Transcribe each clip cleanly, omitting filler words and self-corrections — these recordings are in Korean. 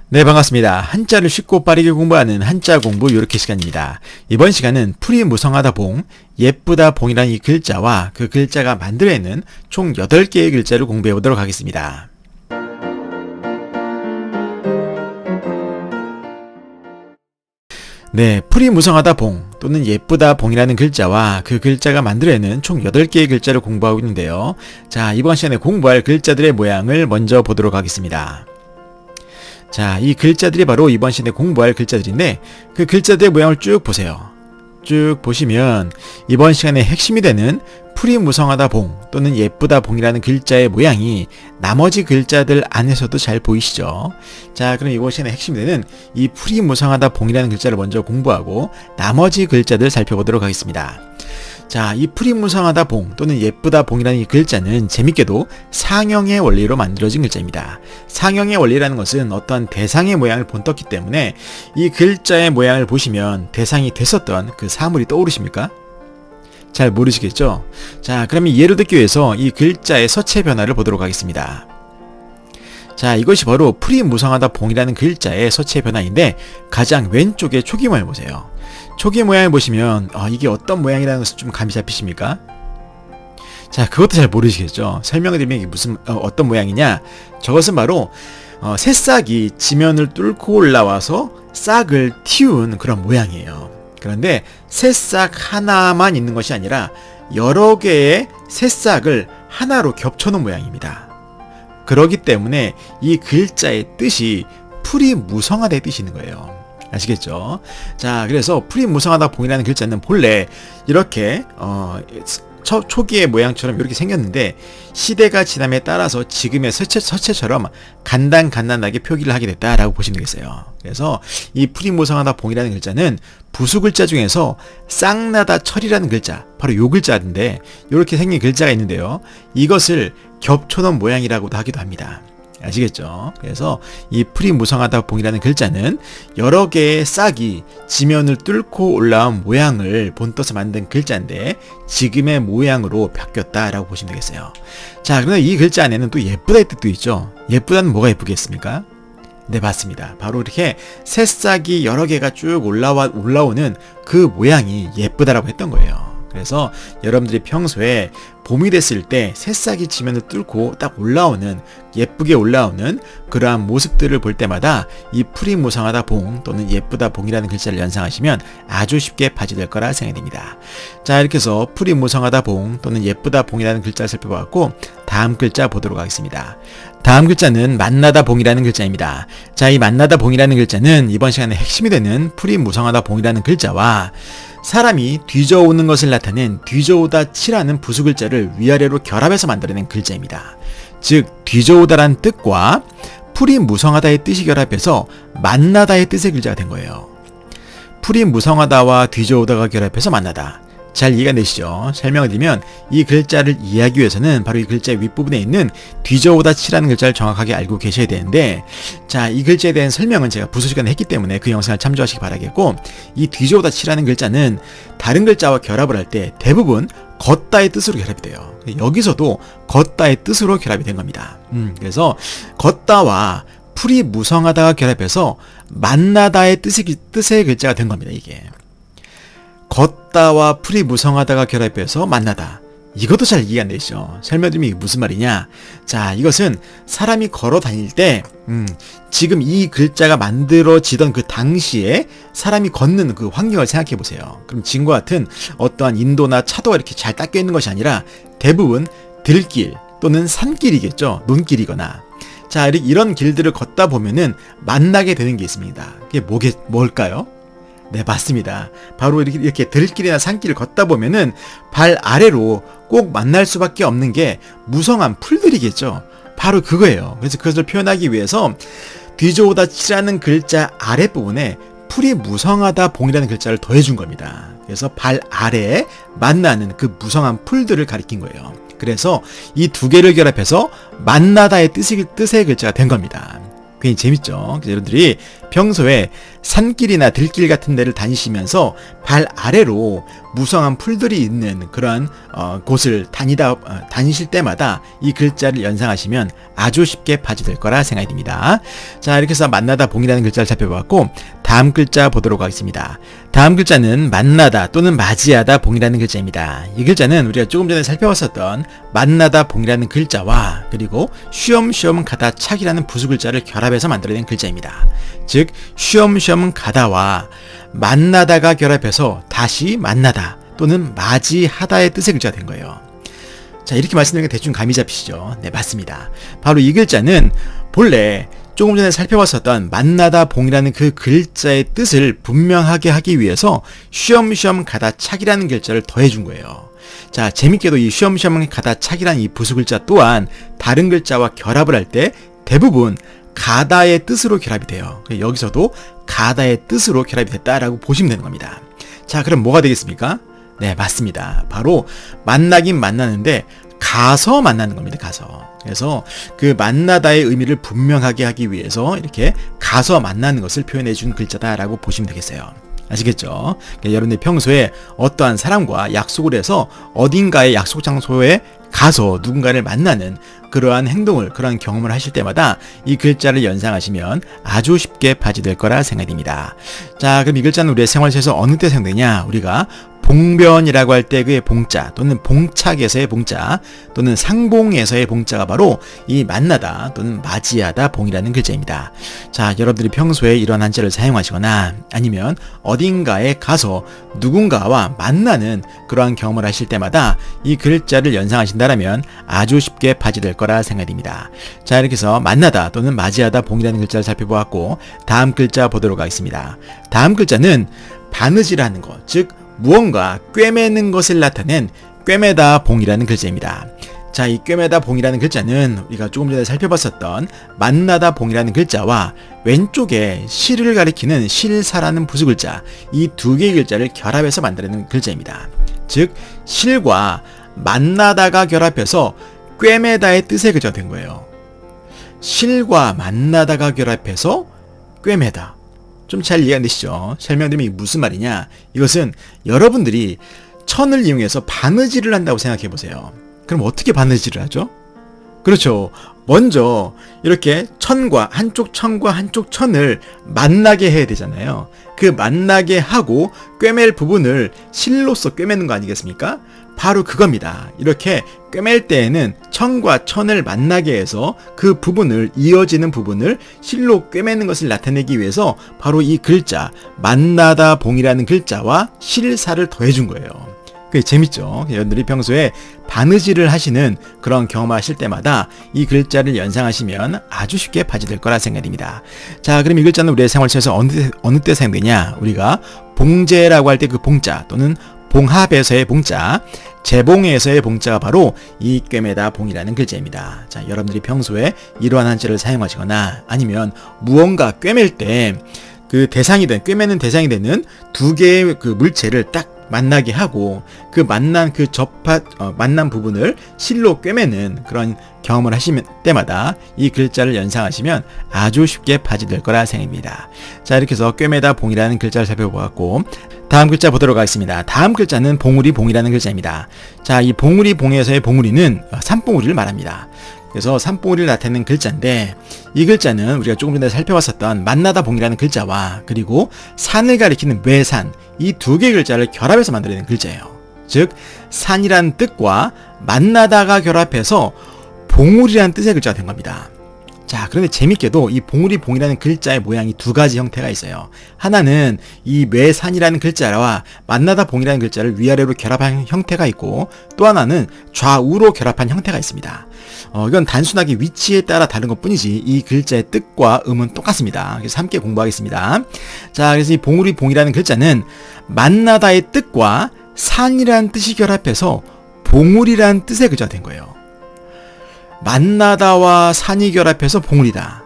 네, 반갑습니다. 한자를 쉽고 빠르게 공부하는 한자 공부 요렇게 시간입니다. 이번 시간은 풀이 무성하다 봉, 예쁘다 봉이라는 이 글자와 그 글자가 만들어내는 총 8개의 글자를 공부해 보도록 하겠습니다. 네, 풀이 무성하다 봉 또는 예쁘다 봉이라는 글자와 그 글자가 만들어내는 총 8개의 글자를 공부하고 있는데요. 자, 이번 시간에 공부할 글자들의 모양을 먼저 보도록 하겠습니다. 자, 이 글자들이 바로 이번 시간에 공부할 글자들인데 그 글자들의 모양을 쭉 보세요. 쭉 보시면 이번 시간에 핵심이 되는 풀이 무성하다 봉 또는 예쁘다 봉이라는 글자의 모양이 나머지 글자들 안에서도 잘 보이시죠? 자, 그럼 이번 시간에 핵심이 되는 이 풀이 무성하다 봉이라는 글자를 먼저 공부하고 나머지 글자들 살펴보도록 하겠습니다. 자, 이 풀이 무성하다 봉 또는 예쁘다 봉이라는 이 글자는 재밌게도 상형의 원리로 만들어진 글자입니다. 상형의 원리라는 것은 어떤 대상의 모양을 본떴기 때문에 이 글자의 모양을 보시면 대상이 됐었던 그 사물이 떠오르십니까? 잘 모르시겠죠? 자, 그러면 이해를 듣기 위해서 이 글자의 서체 변화를 보도록 하겠습니다. 자, 이것이 바로 풀이 무성하다 봉이라는 글자의 서체 변화인데 가장 왼쪽에 초기 모양을 보세요. 초기 모양을 보시면 이게 어떤 모양이라는 것을 좀 감이 잡히십니까? 자, 그것도 잘 모르시겠죠? 설명을 드리면 이게 무슨 어떤 모양이냐? 저것은 바로 새싹이 지면을 뚫고 올라와서 싹을 틔운 그런 모양이에요. 그런데 새싹 하나만 있는 것이 아니라 여러 개의 새싹을 하나로 겹쳐놓은 모양입니다. 그렇기 때문에 이 글자의 뜻이 풀이 무성하다의 뜻이 있는 거예요. 아시겠죠? 자, 그래서 풀이 무성하다 봉이라는 글자는 본래 이렇게 초기의 모양처럼 이렇게 생겼는데 시대가 지남에 따라서 지금의 서체처럼 간단하게 표기를 하게 됐다라고 보시면 되겠어요. 그래서 이 풀이 무성하다 봉이라는 글자는 부수 글자 중에서 쌍나다 철이라는 글자, 바로 요 글자인데 이렇게 생긴 글자가 있는데요. 이것을 겹쳐놓은 모양이라고도 하기도 합니다. 아시겠죠? 그래서 이 풀이 무성하다 봉이라는 글자는 여러 개의 싹이 지면을 뚫고 올라온 모양을 본떠서 만든 글자인데 지금의 모양으로 바뀌었다라고 보시면 되겠어요. 자, 그런데 이 글자 안에는 또 예쁘다의 뜻도 있죠. 예쁘다는 뭐가 예쁘겠습니까? 네, 맞습니다. 바로 이렇게 새싹이 여러 개가 쭉 올라오는 그 모양이 예쁘다라고 했던 거예요. 그래서 여러분들이 평소에 봄이 됐을 때 새싹이 지면을 뚫고 딱 올라오는, 예쁘게 올라오는 그러한 모습들을 볼 때마다 이 풀이 무성하다 봉 또는 예쁘다 봉이라는 글자를 연상하시면 아주 쉽게 파지될 거라 생각됩니다. 자, 이렇게 해서 풀이 무성하다 봉 또는 예쁘다 봉이라는 글자를 살펴봤고 다음 글자 보도록 하겠습니다. 다음 글자는 만나다 봉이라는 글자입니다. 자, 이 만나다 봉이라는 글자는 이번 시간에 핵심이 되는 풀이 무성하다 봉이라는 글자와 사람이 뒤져오는 것을 나타낸 뒤져오다 치라는 부수 글자를 위아래로 결합해서 만들어낸 글자입니다. 즉 뒤져오다란 뜻과 풀이 무성하다의 뜻이 결합해서 만나다의 뜻의 글자가 된 거예요. 풀이 무성하다와 뒤져오다가 결합해서 만나다. 잘 이해가 되시죠? 설명을 드리면 이 글자를 이해하기 위해서는 바로 이 글자의 윗부분에 있는 뒤져오다 치라는 글자를 정확하게 알고 계셔야 되는데, 자, 이 글자에 대한 설명은 제가 부수 시간에 했기 때문에 그 영상을 참조하시기 바라겠고, 이 뒤져오다 치라는 글자는 다른 글자와 결합을 할 때 대부분 걷다의 뜻으로 결합이 돼요. 여기서도 걷다의 뜻으로 결합이 된 겁니다. 그래서 걷다와 풀이 무성하다가 결합해서 만나다의 뜻의 글자가 된 겁니다. 이게 걷다와 풀이 무성하다가 결합해서 만나다. 이것도 잘 이해 안 되시죠? 설명드리면 이게 무슨 말이냐? 자, 이것은 사람이 걸어 다닐 때 지금 이 글자가 만들어지던 그 당시에 사람이 걷는 그 환경을 생각해 보세요. 그럼 지금과 같은 어떠한 인도나 차도가 이렇게 잘 닦여 있는 것이 아니라 대부분 들길 또는 산길이겠죠. 논길이거나. 자, 이런 길들을 걷다 보면은 만나게 되는 게 있습니다. 그게 뭘까요? 네, 맞습니다. 바로 이렇게 들길이나 산길을 걷다 보면은 발 아래로 꼭 만날 수밖에 없는 게 무성한 풀들이겠죠. 바로 그거예요. 그래서 그것을 표현하기 위해서 뒤져오다 치라는 글자 아랫부분에 풀이 무성하다 봉이라는 글자를 더해준 겁니다. 그래서 발 아래에 만나는 그 무성한 풀들을 가리킨 거예요. 그래서 이 두 개를 결합해서 만나다의 뜻의 글자가 된 겁니다. 괜히 재밌죠. 그래서 여러분들이 평소에 산길이나 들길 같은 데를 다니시면서 발 아래로 무성한 풀들이 있는 그런 곳을 다니실 때마다 이 글자를 연상하시면 아주 쉽게 파지될 거라 생각이 듭니다. 자, 이렇게 해서 만나다 봉이라는 글자를 살펴봤고 다음 글자 보도록 하겠습니다. 다음 글자는 만나다 또는 맞이하다 봉이라는 글자입니다. 이 글자는 우리가 조금 전에 살펴봤었던 만나다 봉이라는 글자와 그리고 쉬엄쉬엄 가다 착이라는 부수 글자를 결합해서 만들어낸 글자입니다. 즉 쉬엄쉬엄 가다와 만나다가 결합해서 다시 만나다 또는 맞이하다의 뜻의 글자가 된 거예요. 자, 이렇게 말씀드리니까 대충 감이 잡히시죠? 네, 맞습니다. 바로 이 글자는 본래 조금 전에 살펴봤었던 만나다 봉이라는 그 글자의 뜻을 분명하게 하기 위해서 쉬엄쉬엄 가다 착이라는 글자를 더해준 거예요. 자, 재밌게도 이 쉬엄쉬엄 가다 착이라는 이 부수 글자 또한 다른 글자와 결합을 할 때 대부분 가다의 뜻으로 결합이 돼요. 여기서도 가다의 뜻으로 결합이 됐다라고 보시면 되는 겁니다. 자, 그럼 뭐가 되겠습니까? 네, 맞습니다. 바로 만나긴 만나는데 가서 만나는 겁니다. 가서. 그래서 그 만나다의 의미를 분명하게 하기 위해서 이렇게 가서 만나는 것을 표현해 준 글자다라고 보시면 되겠어요. 아시겠죠? 그러니까 여러분들 평소에 어떠한 사람과 약속을 해서 어딘가의 약속 장소에 가서 누군가를 만나는 그러한 행동을, 그러한 경험을 하실 때마다 이 글자를 연상하시면 아주 쉽게 파지될 거라 생각됩니다. 자, 그럼 이 글자는 우리의 생활에서 어느 때 사용되냐? 우리가 봉변이라고 할 때 그의 봉자 또는 봉착에서의 봉자 또는 상봉에서의 봉자가 바로 이 만나다 또는 맞이하다 봉이라는 글자입니다. 자, 여러분들이 평소에 이런 한자를 사용하시거나 아니면 어딘가에 가서 누군가와 만나는 그러한 경험을 하실 때마다 이 글자를 연상하신다면 아주 쉽게 파지될 거라 생각됩니다. 자, 이렇게 해서 만나다 또는 맞이하다 봉이라는 글자를 살펴보았고 다음 글자 보도록 하겠습니다. 다음 글자는 바느질하는 것, 즉 무언가 꿰매는 것을 나타낸 꿰매다 봉이라는 글자입니다. 자, 이 꿰매다 봉이라는 글자는 우리가 조금 전에 살펴봤었던 만나다 봉이라는 글자와 왼쪽에 실을 가리키는 실사라는 부수 글자, 이 두 개의 글자를 결합해서 만들어낸 글자입니다. 즉 실과 만나다가 결합해서 꿰매다의 뜻의 글자가 된 거예요. 실과 만나다가 결합해서 꿰매다. 좀 잘 이해가 되시죠? 설명드리면 이게 무슨 말이냐? 이것은 여러분들이 천을 이용해서 바느질을 한다고 생각해 보세요. 그럼 어떻게 바느질을 하죠? 그렇죠. 먼저 이렇게 한쪽 천과 한쪽 천을 만나게 해야 되잖아요. 그 만나게 하고 꿰맬 부분을 실로서 꿰매는 거 아니겠습니까? 바로 그겁니다. 이렇게 꿰맬 때에는 천과 천을 만나게 해서 그 부분을, 이어지는 부분을 실로 꿰매는 것을 나타내기 위해서 바로 이 글자 만나다 봉이라는 글자와 실사를 더해준 거예요. 그게 재밌죠? 여러분들이 평소에 바느질을 하시는 그런 경험을 하실 때마다 이 글자를 연상하시면 아주 쉽게 파지될 거라 생각됩니다. 자, 그럼 이 글자는 우리의 생활에서 어느 때 사용되냐? 우리가 봉제라고 할 때 그 봉자 또는 봉합에서의 봉자, 재봉에서의 봉자가 바로 이 꿰매다 봉이라는 글자입니다. 자, 여러분들이 평소에 이러한 한자를 사용하시거나 아니면 무언가 꿰맬 때 그 대상이 된, 꿰매는 대상이 되는 두 개의 그 물체를 딱 만나게 하고 그 만난 만난 부분을 실로 꿰매는 그런 경험을 하시면 때마다 이 글자를 연상하시면 아주 쉽게 파지될 거라 생각합니다. 자, 이렇게 해서 꿰매다 봉이라는 글자를 살펴보았고 다음 글자 보도록 하겠습니다. 다음 글자는 봉우리 봉이라는 글자입니다. 자, 이 봉우리 봉에서의 봉우리는 산봉우리를 말합니다. 그래서 산봉우리를 나타내는 글자인데 이 글자는 우리가 조금 전에 살펴봤었던 만나다 봉이라는 글자와 그리고 산을 가리키는 외산, 이 두 개의 글자를 결합해서 만들어낸 글자예요. 즉 산이란 뜻과 만나다가 결합해서 봉우리라는 뜻의 글자가 된 겁니다. 자, 그런데 재밌게도 이 봉우리 봉이라는 글자의 모양이 두 가지 형태가 있어요. 하나는 이 외산이라는 글자와 만나다 봉이라는 글자를 위아래로 결합한 형태가 있고 또 하나는 좌우로 결합한 형태가 있습니다. 이건 단순하게 위치에 따라 다른 것 뿐이지 이 글자의 뜻과 음은 똑같습니다. 그래서 함께 공부하겠습니다. 자, 그래서 이 봉우리 봉이라는 글자는 만나다의 뜻과 산이라는 뜻이 결합해서 봉우리라는 뜻의 글자가 된 거예요. 만나다와 산이 결합해서 봉우리다.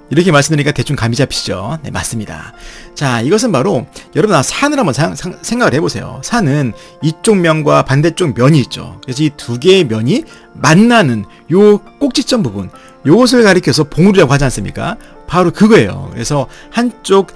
이렇게 말씀드리니까 대충 감이 잡히시죠? 네, 맞습니다. 자, 이것은 바로 여러분 산을 한번 생각을 해보세요. 산은 이쪽 면과 반대쪽 면이 있죠. 그래서 이 두 개의 면이 만나는 요 꼭지점 부분, 요것을 가리켜서 봉우리라고 하지 않습니까? 바로 그거예요. 그래서 한쪽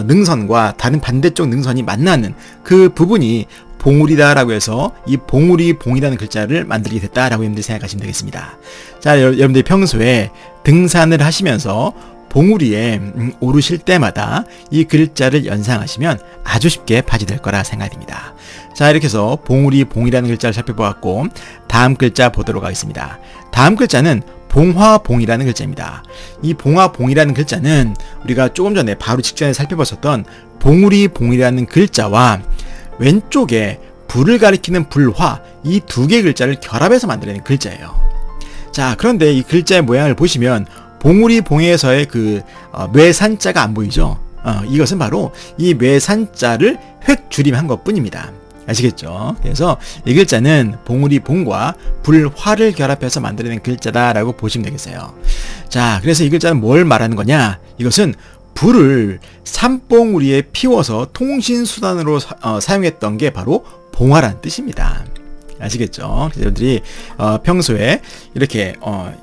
능선과 다른 반대쪽 능선이 만나는 그 부분이 봉우리다라고 해서 이 봉우리 봉이라는 글자를 만들게 됐다라고 여러분들이 생각하시면 되겠습니다. 자, 여러분들이 평소에 등산을 하시면서 봉우리에 오르실 때마다 이 글자를 연상하시면 아주 쉽게 파지될 거라 생각됩니다. 자, 이렇게 해서 봉우리 봉이라는 글자를 살펴보았고 다음 글자 보도록 하겠습니다. 다음 글자는 봉화봉이라는 글자입니다. 이 봉화봉이라는 글자는 우리가 조금 전에 바로 직전에 살펴봤었던 봉우리 봉이라는 글자와 왼쪽에 불을 가리키는 불화, 이 두 개의 글자를 결합해서 만들어낸 글자예요. 자, 그런데 이 글자의 모양을 보시면 봉우리 봉에서의 그 뇌산자가 안 보이죠? 이것은 바로 이 뇌산자를 획 줄임한 것 뿐입니다. 아시겠죠? 그래서 이 글자는 봉우리 봉과 불화를 결합해서 만들어낸 글자다라고 보시면 되겠어요. 자, 그래서 이 글자는 뭘 말하는 거냐? 이것은 불을 산봉우리에 피워서 통신수단으로 사용했던 게 바로 봉화란 뜻입니다. 아시겠죠? 그래서 여러분들이 평소에 이렇게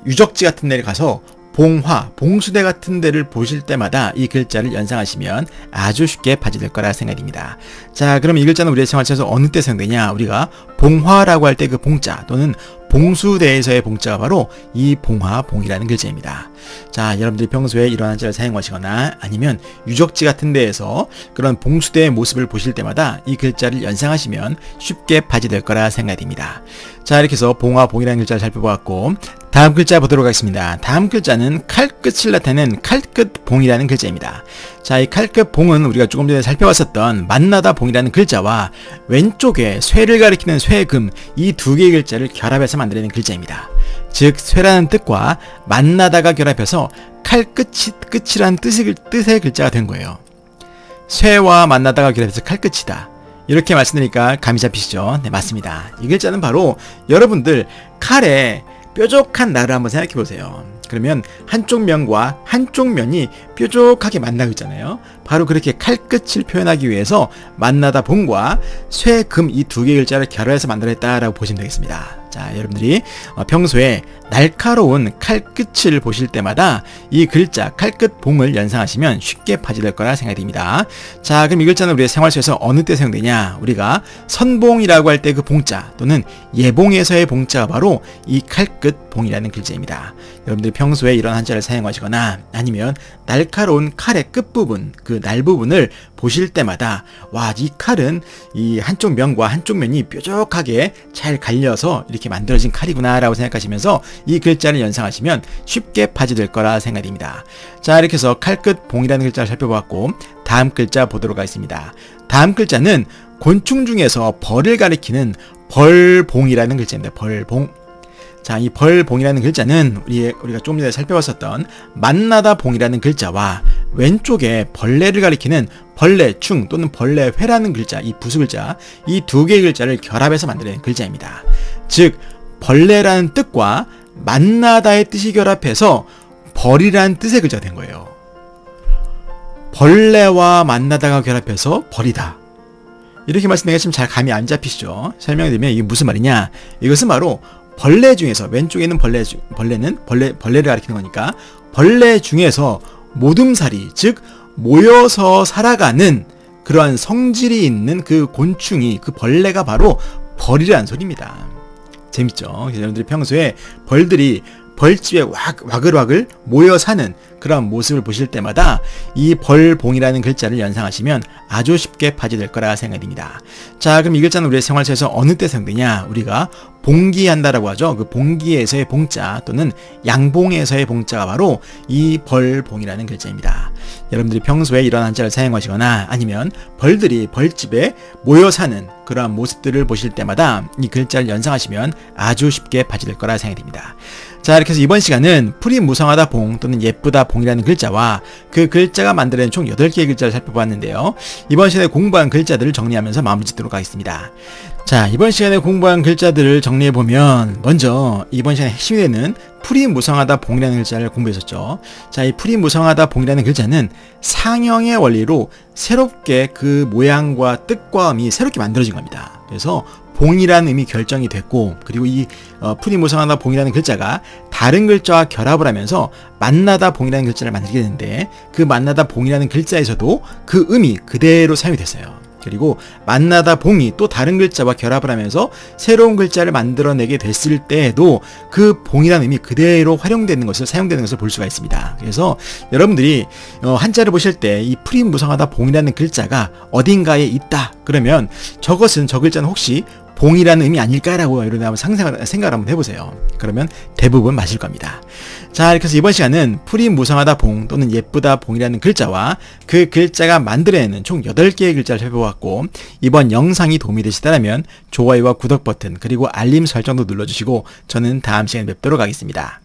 유적지 같은 데를 가서 봉화, 봉수대 같은 데를 보실 때마다 이 글자를 연상하시면 아주 쉽게 파지될 거라 생각됩니다. 자, 그럼 이 글자는 우리의 생활에서 어느 때 사용되냐? 우리가 봉화라고 할 때 그 봉자 또는 봉수대에서의 봉자가 바로 이 봉화봉이라는 글자입니다. 자, 여러분들이 평소에 이러한 한자를 사용하시거나 아니면 유적지 같은 데에서 그런 봉수대의 모습을 보실 때마다 이 글자를 연상하시면 쉽게 파지될 거라 생각됩니다. 자, 이렇게 해서 봉화봉이라는 글자를 살펴보았고 다음 글자 보도록 하겠습니다. 다음 글자는 칼끝을 나타내는 칼끝봉이라는 글자입니다. 자, 이 칼끝봉은 우리가 조금 전에 살펴봤었던 만나다 봉이라는 글자와 왼쪽에 쇠를 가리키는 쇠금, 이 두 개의 글자를 결합해서 만들어낸 글자입니다. 즉 쇠라는 뜻과 만나다가 결합해서 칼끝이라는 뜻의 글자가 된 거예요. 쇠와 만나다가 결합해서 칼끝이다. 이렇게 말씀드리니까 감이 잡히시죠? 네, 맞습니다. 이 글자는 바로 여러분들 칼에 뾰족한 날을 한번 생각해 보세요. 그러면 한쪽 면과 한쪽 면이 뾰족하게 만나고 있잖아요. 바로 그렇게 칼끝을 표현하기 위해서 만나다 봉과 쇠금 이 두 개의 글자를 결합해서 만들어냈다라고 보시면 되겠습니다. 자, 여러분들이 평소에 날카로운 칼끝을 보실 때마다 이 글자 칼끝봉을 연상하시면 쉽게 파지될 거라 생각됩니다. 자, 그럼 이 글자는 우리의 생활 속에서 어느 때 사용되냐? 우리가 선봉이라고 할 때 그 봉자 또는 예봉에서의 봉자가 바로 이 칼끝봉이라는 글자입니다. 여러분들이 평소에 이런 한자를 사용하시거나 아니면 날카로운 칼의 끝부분, 그 날 부분을 보실 때마다 와, 이 칼은 이 한쪽 면과 한쪽 면이 뾰족하게 잘 갈려서 이렇게 만들어진 칼이구나 라고 생각하시면서 이 글자를 연상하시면 쉽게 파지될 거라 생각됩니다. 자, 이렇게 해서 칼끝봉이라는 글자를 살펴보았고 다음 글자 보도록 하겠습니다. 다음 글자는 곤충 중에서 벌을 가리키는 벌봉이라는 글자입니다. 벌봉. 자, 이 벌봉이라는 글자는 우리가 좀 전에 살펴봤었던 만나다 봉이라는 글자와 왼쪽에 벌레를 가리키는 벌레충 또는 벌레회라는 글자, 이 부수글자, 이 두 개의 글자를 결합해서 만드는 글자입니다. 즉 벌레라는 뜻과 만나다의 뜻이 결합해서 벌이라는 뜻의 글자가 된 거예요. 벌레와 만나다가 결합해서 벌이다. 이렇게 말씀드리면 잘 감이 안 잡히시죠? 설명드리면 이게 무슨 말이냐? 이것은 바로 벌레 중에서 왼쪽에 있는 벌레는 벌레를 가리키는 거니까 벌레 중에서 모둠살이, 즉 모여서 살아가는 그러한 성질이 있는 그 곤충이, 그 벌레가 바로 벌이라는 소리입니다. 재밌죠? 여러분들이 평소에 벌들이 벌집에 와글와글 모여 사는 그런 모습을 보실 때마다 이 벌봉이라는 글자를 연상하시면 아주 쉽게 파지될 거라 생각됩니다. 자, 그럼 이 글자는 우리의 생활 속에서 어느 때 사용되냐? 우리가 봉기한다라고 하죠. 그 봉기에서의 봉자 또는 양봉에서의 봉자가 바로 이 벌봉이라는 글자입니다. 여러분들이 평소에 이런 한자를 사용하시거나 아니면 벌들이 벌집에 모여 사는 그러한 모습들을 보실 때마다 이 글자를 연상하시면 아주 쉽게 파지될 거라 생각됩니다. 자, 이렇게 해서 이번 시간은 풀이 무성하다 봉 또는 예쁘다 봉이라는 글자와 그 글자가 만들어낸 총 8개의 글자를 살펴보았는데요. 이번 시간에 공부한 글자들을 정리하면서 마무리 짓도록 하겠습니다. 자, 이번 시간에 공부한 글자들을 정리해보면 먼저 이번 시간에 핵심이 되는 풀이 무성하다 봉이라는 글자를 공부했었죠. 자, 이 풀이 무성하다 봉이라는 글자는 상형의 원리로 새롭게 그 모양과 뜻과 음이 새롭게 만들어진 겁니다. 그래서 봉이라는 의미 결정이 됐고, 그리고 이 풀이무성하다 봉이라는 글자가 다른 글자와 결합을 하면서 만나다 봉이라는 글자를 만들게 되는데, 그 만나다 봉이라는 글자에서도 그 의미 그대로 사용이 됐어요. 그리고 만나다 봉이 또 다른 글자와 결합을 하면서 새로운 글자를 만들어내게 됐을 때에도 그 봉이라는 의미 그대로 활용되는 것을, 사용되는 것을 볼 수가 있습니다. 그래서 여러분들이 한자를 보실 때 이 풀이무성하다 봉이라는 글자가 어딘가에 있다 그러면 저것은, 저 글자는 혹시 봉이라는 의미 아닐까라고 여러분 한번 생각을 한번 해보세요. 그러면 대부분 맞을 겁니다. 자, 이렇게 해서 이번 시간은 풀이무성하다 봉 또는 예쁘다 봉이라는 글자와 그 글자가 만들어내는 총 8개의 글자를 살펴보았고, 이번 영상이 도움이 되시다면 좋아요와 구독 버튼 그리고 알림 설정도 눌러주시고 저는 다음 시간에 뵙도록 하겠습니다.